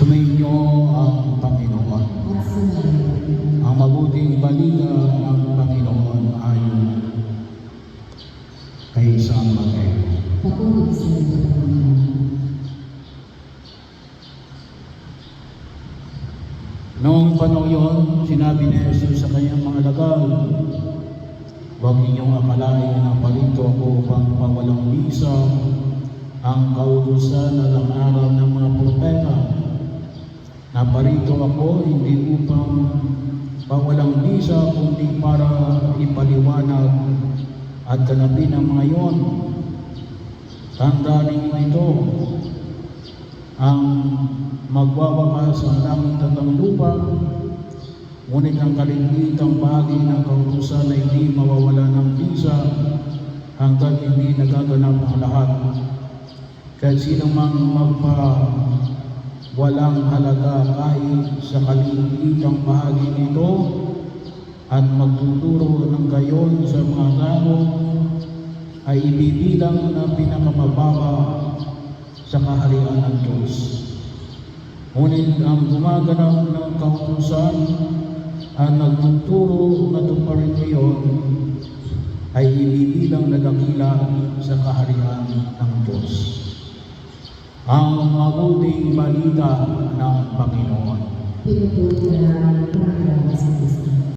Sumainyo ang Panginoon. at sumayin. Ang mabuting balita ng Panginoon ayon kay San Mateo. Papuri sa iyo, Panginoon. Noong panahon yon, sinabi ni Jesus sa kanyang mga alagad, "Huwag ninyong akalain na parito ako upang pawalang bisa ang kautusan at ang aral ng mga propeta. Naparito ako hindi upang pawalang bisa, kundi para ipaliwanag at ganapin ang mga iyon. Tandaan ninyo ito, ang magwawakas ang langit at ang lupa, ngunit ang kalimitan bahagi ng kautusan ay hindi mawawala ng bisa hanggang hindi nagaganap ang lahat. Kahit sino mang walang halaga kahit sa kalimitang bahagi nito at magtuturo ng gayon sa mga tao ay ibibilang na pinakamababa sa kaharian ng Diyos. Ngunit ang gumaganaw ng kautusan at nagtuturo na tuparin ngayon ay ibibilang na dakila sa kaharian ng Diyos." Ang mabuting balita ng Panginoon. Pinupuri ka namin, Panginoon, sa